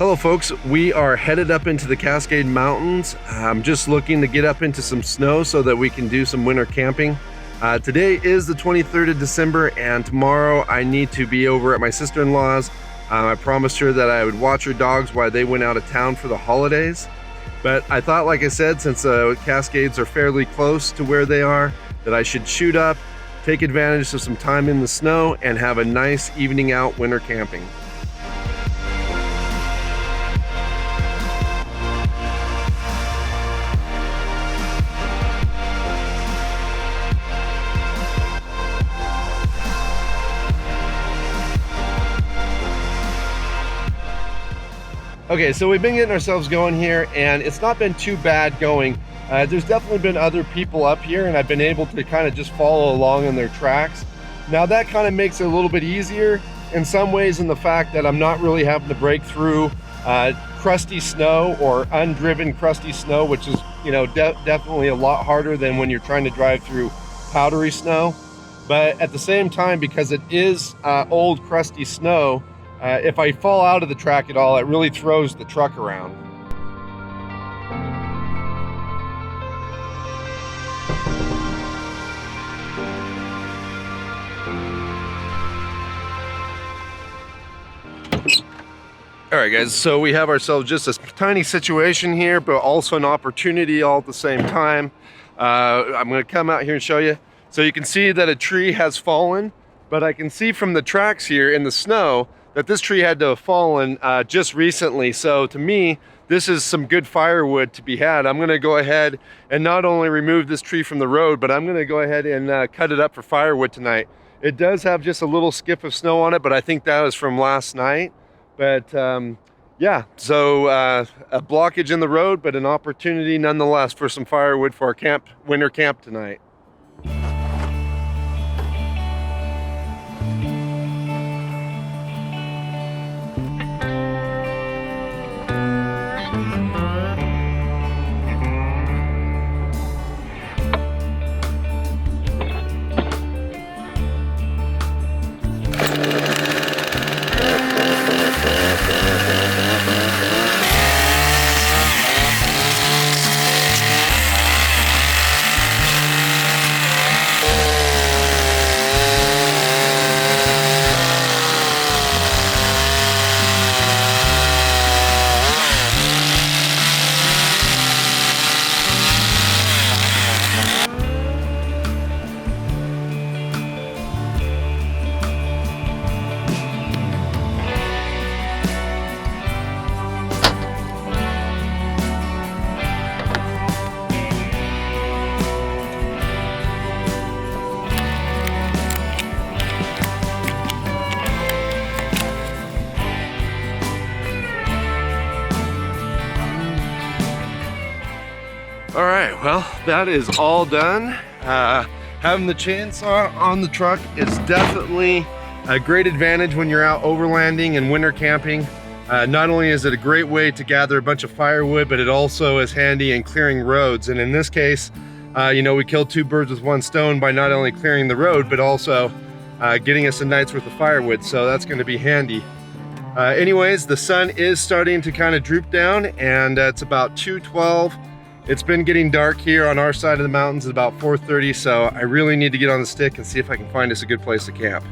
Hello folks, we are headed up into the Cascade Mountains. I'm just looking to get up into some snow so that we can do some winter camping. Today is the 23rd of December and tomorrow I need to be over at my sister-in-law's. I promised her that I would watch her dogs while they went out of town for the holidays. But I thought, like I said, since Cascades are fairly close to where they are, that I should shoot up, take advantage of some time in the snow, and have a nice evening out winter camping. Okay, so we've been getting ourselves going here and it's not been too bad going. There's definitely been other people up here and I've been able to kind of just follow along in their tracks. Now that kind of makes it a little bit easier in some ways in the fact that I'm not really having to break through crusty snow or undriven crusty snow, which is, you know, definitely a lot harder than when you're trying to drive through powdery snow. But at the same time, because it is old crusty snow, if I fall out of the track at all, it really throws the truck around. All right guys, so we have ourselves just a tiny situation here, but also an opportunity all at the same time. I'm gonna come out here and show you. So you can see that a tree has fallen, but I can see from the tracks here in the snow that this tree had to have fallen just recently. So to me, this is some good firewood to be had. I'm gonna go ahead and not only remove this tree from the road, but I'm gonna go ahead and cut it up for firewood tonight. It does have just a little skip of snow on it, but I think that was from last night. But yeah, so a blockage in the road, but an opportunity nonetheless for some firewood for our winter camp tonight. All right, well, that is all done. Having the chainsaw on the truck is definitely a great advantage when you're out overlanding and winter camping. Not only is it a great way to gather a bunch of firewood, but it also is handy in clearing roads. And in this case, you know, we killed two birds with one stone by not only clearing the road, but also getting us a night's worth of firewood. So that's gonna be handy. Anyways, the sun is starting to kind of droop down and it's about 2:12. It's been getting dark here on our side of the mountains at about 4:30, so I really need to get on the stick and see if I can find us a good place to camp.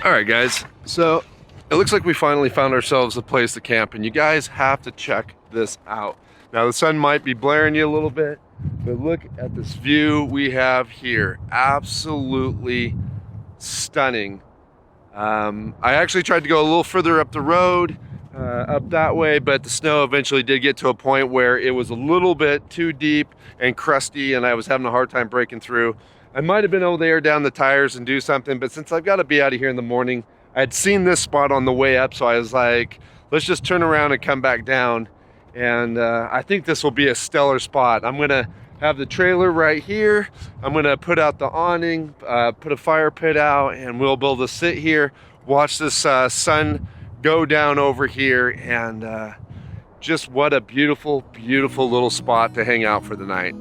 All right guys, so it looks like we finally found ourselves a place to camp, and you guys have to check this out. Now the sun might be blaring you a little bit, but look at this view we have here. Absolutely stunning. I actually tried to go a little further up the road, up that way, but the snow eventually did get to a point where it was a little bit too deep and crusty and I was having a hard time breaking through. I might have been able to air down the tires and do something, but since I've got to be out of here in the morning, I'd seen this spot on the way up, so I was like, let's just turn around and come back down. And I think this will be a stellar spot. I'm gonna have the trailer right here. I'm gonna put out the awning, put a fire pit out, and we'll be able to sit here, watch this sun go down over here, and just what a beautiful, beautiful little spot to hang out for the night.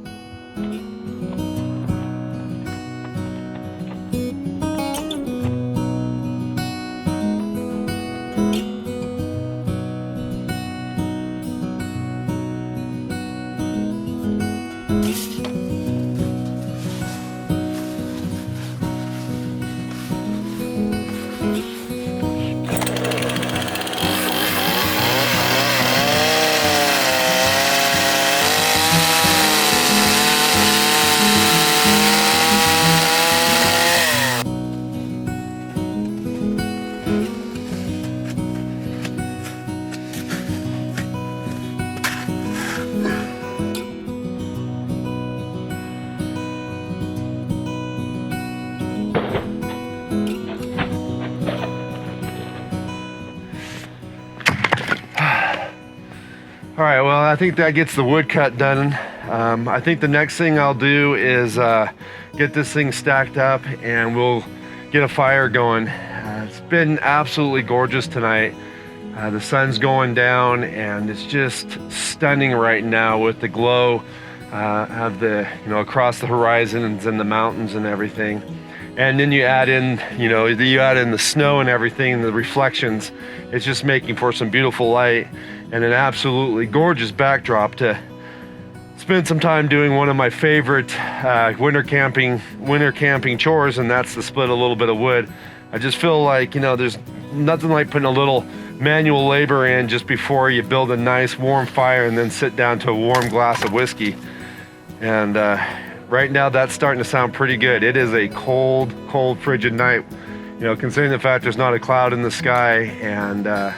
All right, well, I think that gets the wood cut done. I think the next thing I'll do is get this thing stacked up and we'll get a fire going. It's been absolutely gorgeous tonight. The sun's going down and it's just stunning right now with the glow of the, across the horizons and the mountains and everything. And then you add in, you add in the snow and everything and the reflections. It's just making for some beautiful light and an absolutely gorgeous backdrop to spend some time doing one of my favorite winter camping chores, and that's to split a little bit of wood. I just feel like, there's nothing like putting a little manual labor in just before you build a nice warm fire and then sit down to a warm glass of whiskey. And right now that's starting to sound pretty good. It is a cold, cold, frigid night, considering the fact there's not a cloud in the sky and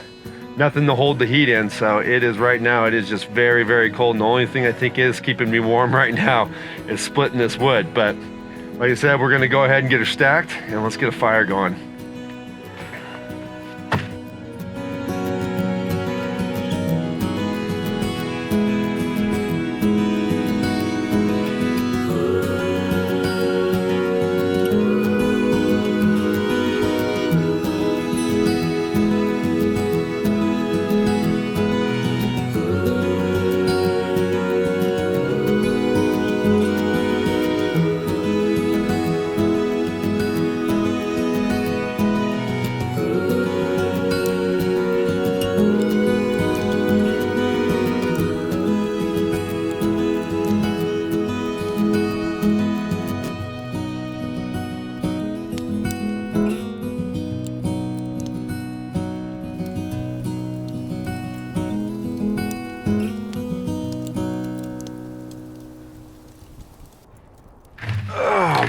nothing to hold the heat in. So it is right now, it is just very, very cold. And the only thing I think is keeping me warm right now is splitting this wood. But like I said, we're gonna go ahead and get her stacked and let's get a fire going.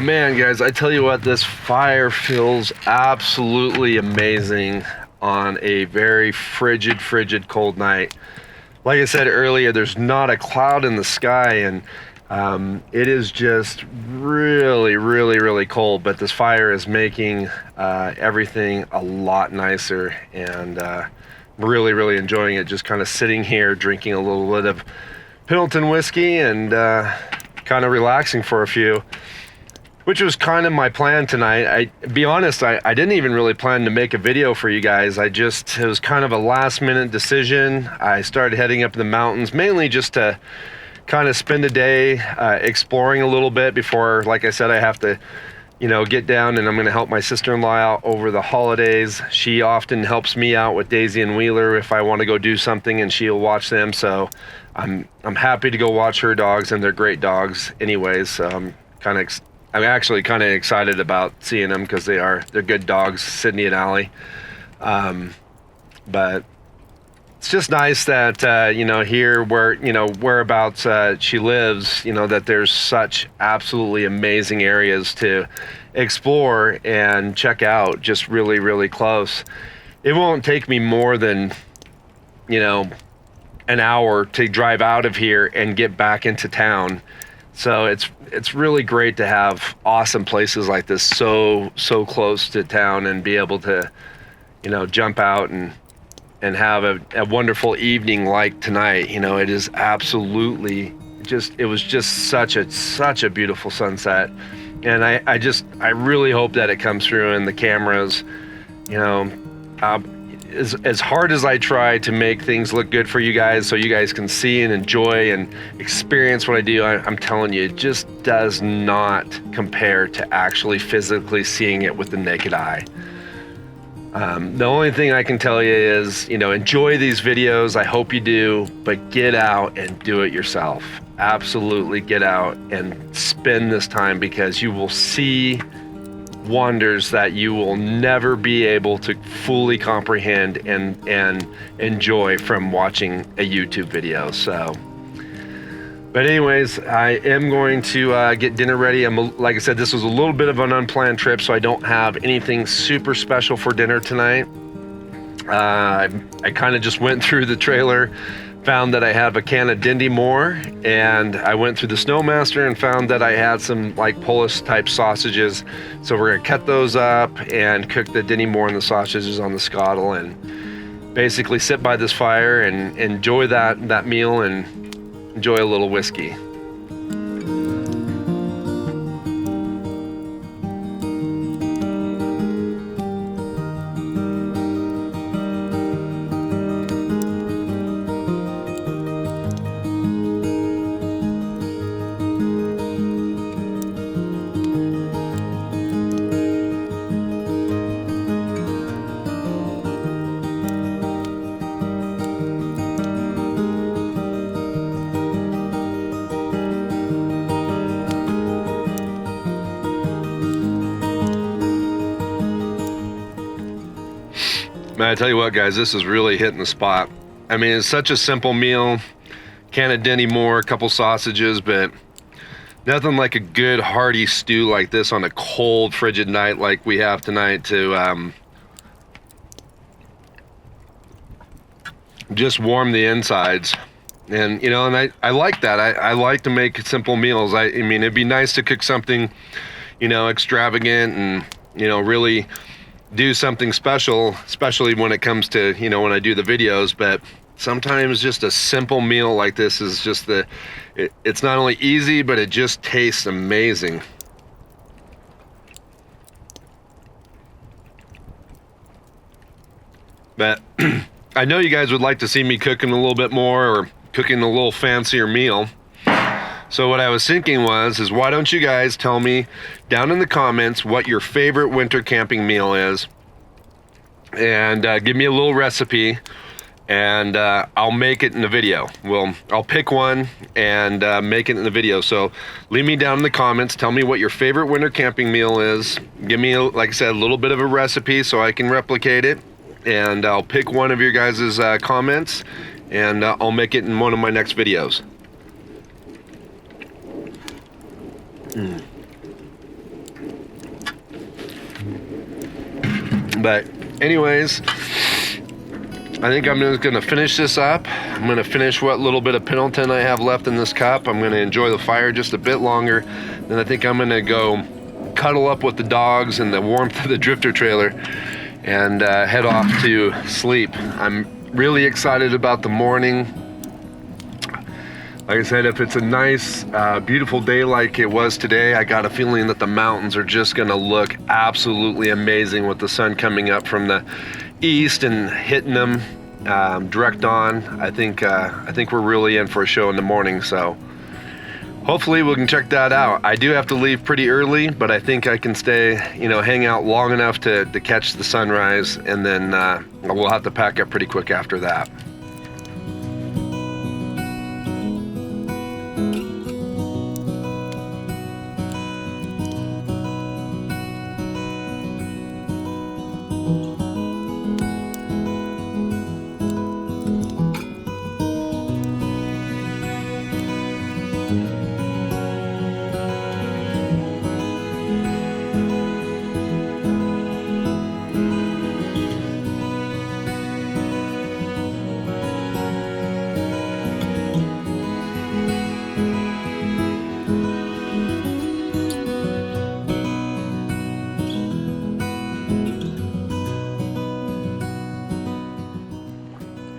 Man, guys, I tell you what, this fire feels absolutely amazing on a very frigid cold night. Like I said earlier, there's not a cloud in the sky, and it is just really cold, but this fire is making everything a lot nicer, and really enjoying it, just kind of sitting here drinking a little bit of Pendleton whiskey and kind of relaxing for a few. Which was kind of my plan tonight. Be honest, I didn't even really plan to make a video for you guys. It was kind of a last minute decision. I started heading up the mountains, mainly just to kind of spend a day exploring a little bit before, like I said, I have to, get down, and I'm gonna help my sister-in-law out over the holidays. She often helps me out with Daisy and Wheeler if I wanna go do something, and she'll watch them. So I'm happy to go watch her dogs, and they're great dogs anyways. So I'm actually kind of excited about seeing them because they're good dogs, Sydney and Allie. But it's just nice that, here where, whereabouts she lives, that there's such absolutely amazing areas to explore and check out just really close. It won't take me more than, an hour to drive out of here and get back into town. So it's really great to have awesome places like this so close to town and be able to, jump out and have a wonderful evening like tonight. It is absolutely it was just such a beautiful sunset. And I really hope that it comes through in the cameras. you know, as hard as I try to make things look good for you guys so you guys can see and enjoy and experience what I do, I'm telling you, it just does not compare to actually physically seeing it with the naked eye. The only thing I can tell you is, you know, enjoy these videos. I hope you do, but get out and do it yourself. Absolutely get out and spend this time, because you will see wonders that you will never be able to fully comprehend and enjoy from watching a YouTube video. So, but anyways, I am going to get dinner ready. Like I said, this was a little bit of an unplanned trip, so I don't have anything super special for dinner tonight. I kind of just went through the trailer, found that I have a can of Dindy Moore, and I went through the Snowmaster and found that I had some like Polish type sausages. So we're gonna cut those up and cook the Dindy Moore and the sausages on the scuttle, and basically sit by this fire and enjoy that meal and enjoy a little whiskey. Man, I tell you what, guys, this is really hitting the spot. I mean, it's such a simple meal. Can of Dindy Moore, a couple sausages, but nothing like a good hearty stew like this on a cold, frigid night like we have tonight to just warm the insides. And, you know, and I like that. I like to make simple meals. I mean, it'd be nice to cook something, you know, extravagant and, you know, really do something special, especially when it comes to, you know, when I do the videos. But sometimes just a simple meal like this is just it's not only easy, but it just tastes amazing. But I know you guys would like to see me cooking a little bit more, or cooking a little fancier meal. So what I was thinking is why don't you guys tell me down in the comments what your favorite winter camping meal is, and give me a little recipe, and I'll make it in the video. I'll pick one and make it in the video. So leave me down in the comments, tell me what your favorite winter camping meal is. Give me, like I said, a little bit of a recipe so I can replicate it, and I'll pick one of your guys' comments, and I'll make it in one of my next videos. But anyways, I think I'm just gonna finish this up. I'm gonna finish what little bit of Pendleton I have left in this cup. I'm gonna enjoy the fire just a bit longer. Then I think I'm gonna go cuddle up with the dogs in the warmth of the drifter trailer and head off to sleep. I'm really excited about the morning. Like I said, if it's a nice, beautiful day like it was today, I got a feeling that the mountains are just gonna look absolutely amazing with the sun coming up from the east and hitting them direct on. I think we're really in for a show in the morning, so hopefully we can check that out. I do have to leave pretty early, but I think I can stay, you know, hang out long enough to catch the sunrise, and then we'll have to pack up pretty quick after that.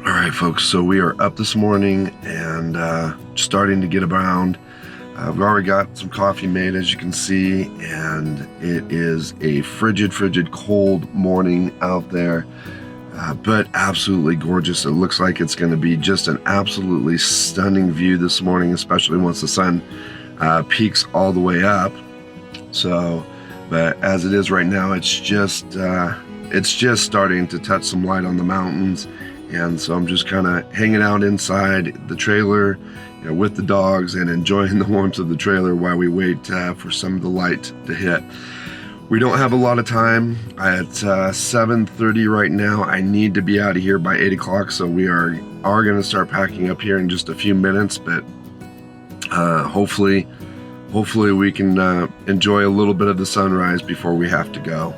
All right, folks, so we are up this morning and starting to get around. I've already got some coffee made, as you can see, and it is a frigid cold morning out there, but absolutely gorgeous. It looks like it's going to be just an absolutely stunning view this morning, especially once the sun peaks all the way up. So, but as it is right now, it's just starting to touch some light on the mountains, and so I'm just kind of hanging out inside the trailer, you know, with the dogs and enjoying the warmth of the trailer while we wait for some of the light to hit. We don't have a lot of time. It's 7:30 right now. I need to be out of here by 8 o'clock, so we are going to start packing up here in just a few minutes, but hopefully we can enjoy a little bit of the sunrise before we have to go.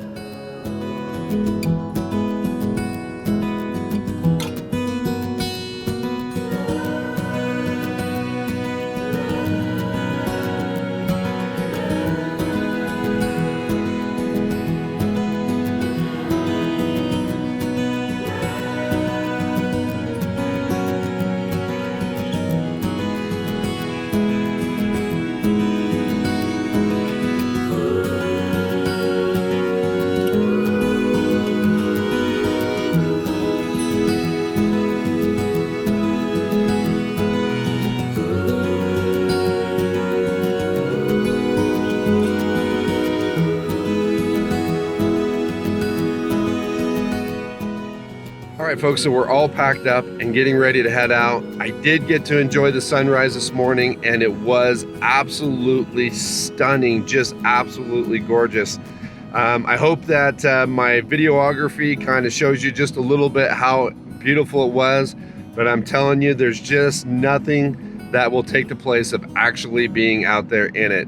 All right, folks, so we're all packed up and getting ready to head out. I did get to enjoy the sunrise this morning, and it was absolutely stunning, just absolutely gorgeous. I hope that my videography kind of shows you just a little bit how beautiful it was, but I'm telling you, there's just nothing that will take the place of actually being out there in it.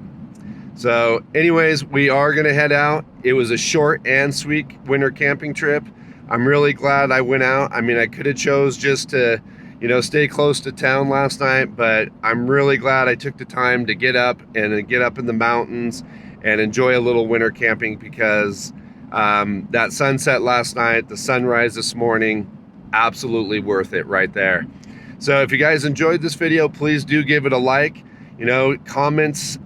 So anyways, we are gonna head out. It was a short and sweet winter camping trip. I'm really glad I went out. I mean, I could have chose just to, you know, stay close to town last night, but I'm really glad I took the time to get up in the mountains and enjoy a little winter camping, because that sunset last night, the sunrise this morning, absolutely worth it right there. So if you guys enjoyed this video, please do give it a like. You know, comments,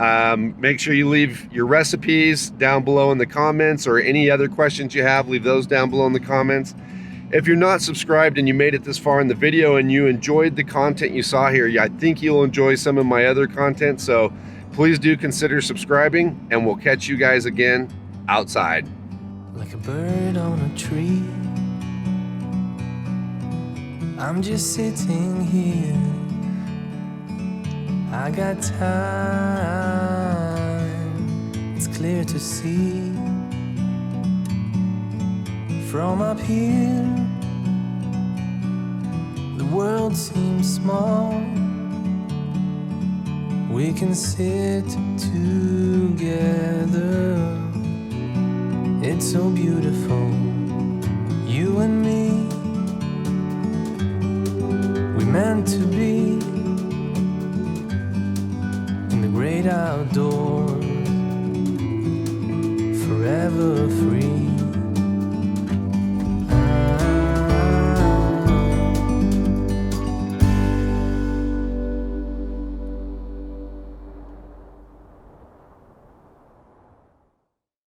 make sure you leave your recipes down below in the comments, or any other questions you have, leave those down below in the comments. If you're not subscribed and you made it this far in the video and you enjoyed the content you saw here, I think you'll enjoy some of my other content, so please do consider subscribing, and we'll catch you guys again outside. Like a bird on a tree, I'm just sitting here. I got time, it's clear to see. From up here, the world seems small. We can sit together, it's so beautiful. You and me, we meant to be great outdoors, forever free.